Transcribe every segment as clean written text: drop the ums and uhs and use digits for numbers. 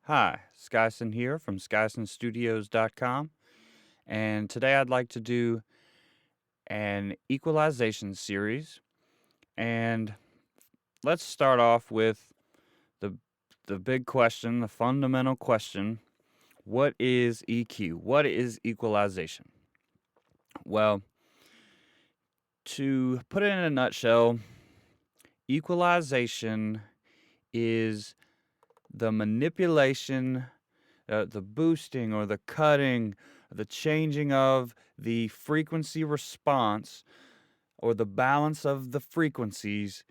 Hi, Skysun here from SkySunStudios.com, and today I'd like to do an equalization series. And let's start off with the the big question, the fundamental question: what is EQ? What is equalization? Well, to put it in a nutshell, equalization is the manipulation, the boosting or the cutting, the changing of the frequency response or the balance of the frequencies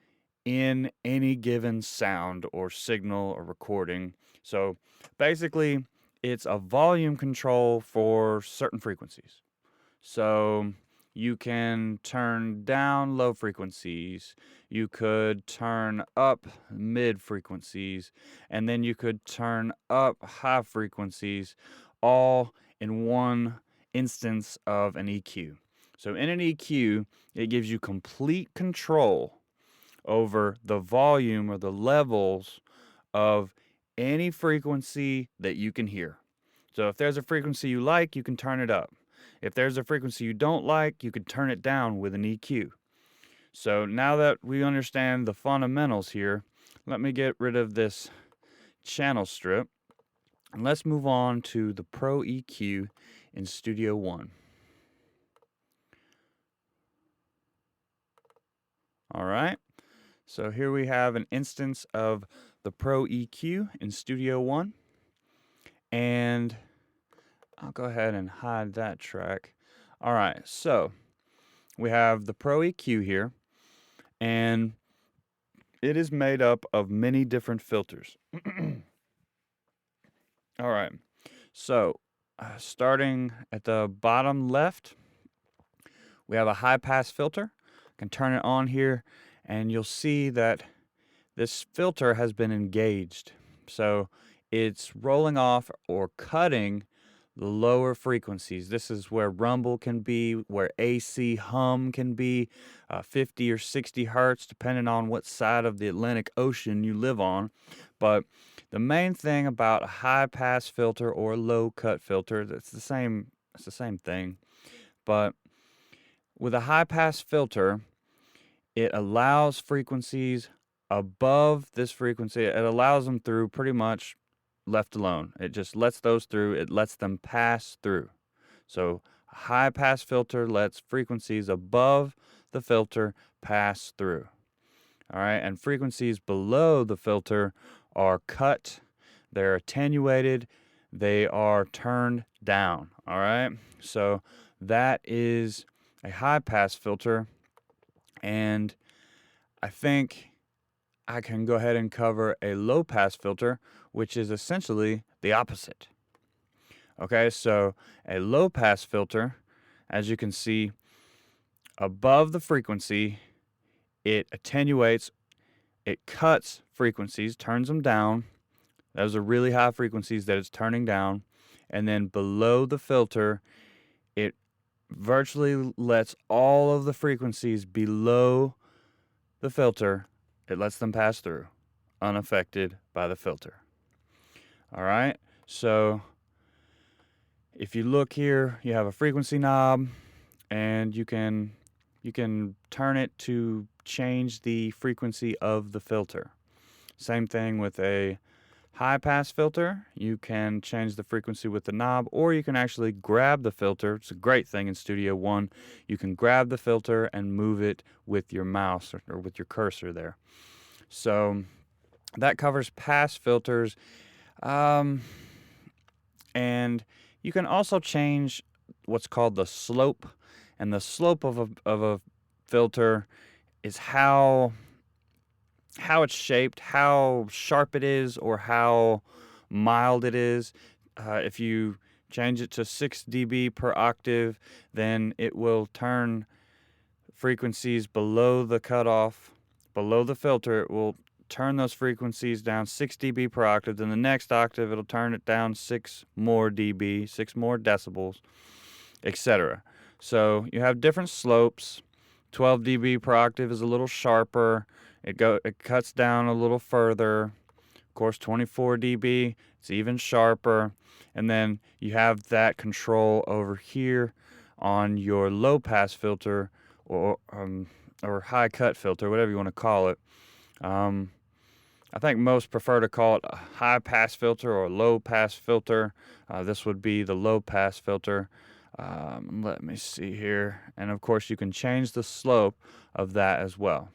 in any given sound or signal or recording. So basically, it's a volume control for certain frequencies. So you can turn down low frequencies, you could turn up mid frequencies, and then you could turn up high frequencies, all in one instance of an EQ. So in an EQ, it gives you complete control over the volume or the levels of any frequency that you can hear. So if there's a frequency you like, you can turn it up. If there's a frequency you don't like, you can turn it down with an EQ. So now that we understand the fundamentals here, let me get rid of this channel strip and let's move on to the Pro EQ in Studio One. All right, so here we have an instance of the Pro EQ in Studio One, and I'll go ahead and hide that track. All right, so we have the Pro EQ here, and it is made up of many different filters. All right, so starting at the bottom left, we have a high pass filter. I can turn it on here, and you'll see that this filter has been engaged. So it's rolling off or cutting the lower frequencies. This is where rumble can be, where AC hum can be, 50 or 60 hertz, depending on what side of the Atlantic Ocean you live on. But the main thing about a high pass filter or low cut filter, it's the same thing. But with a high pass filter, it allows frequencies above this frequency. It allows them through pretty much left alone. It just lets those through. It lets them pass through. So a high pass filter lets frequencies above the filter pass through. All right, and frequencies below the filter are cut, they're attenuated, they are turned down. All right, so that is a high pass filter, and I think I can go ahead and cover a low pass filter, which is essentially the opposite. Okay, so a low pass filter, as you can see, above the frequency, it attenuates, it cuts frequencies, turns them down. Those are really high frequencies that it's turning down. And then below the filter, it virtually lets all of the frequencies below the filter, it lets them pass through, unaffected by the filter. All right, so if you look here, you have a frequency knob, and you can turn it to change the frequency of the filter. Same thing with a high pass filter. You can change the frequency with the knob, or you can actually grab the filter. It's a great thing in Studio One. You can grab the filter and move it with your mouse or with your cursor there. So that covers pass filters. And you can also change what's called the slope. And the slope of a filter is how it's shaped, how sharp it is, or how mild it is. If you change it to 6 dB per octave, then it will turn frequencies below the cutoff, below the filter. It will turn those frequencies down 6 dB per octave. Then the next octave, it'll turn it down 6 more dB, 6 more decibels, etc. So you have different slopes. 12 dB per octave is a little sharper. It cuts down a little further. Of course, 24 dB, it's even sharper. And then you have that control over here on your low pass filter or high cut filter, whatever you want to call it. I think most prefer to call it a high pass filter or low pass filter. This would be the low pass filter. Let me see here. And of course you can change the slope of that as well.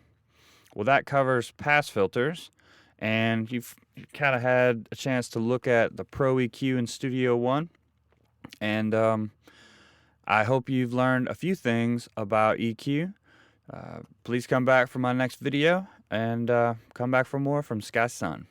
Well, that covers pass filters, and you've kind of had a chance to look at the Pro EQ in Studio One. And I hope you've learned a few things about EQ. Please come back for my next video, and come back for more from Skysun.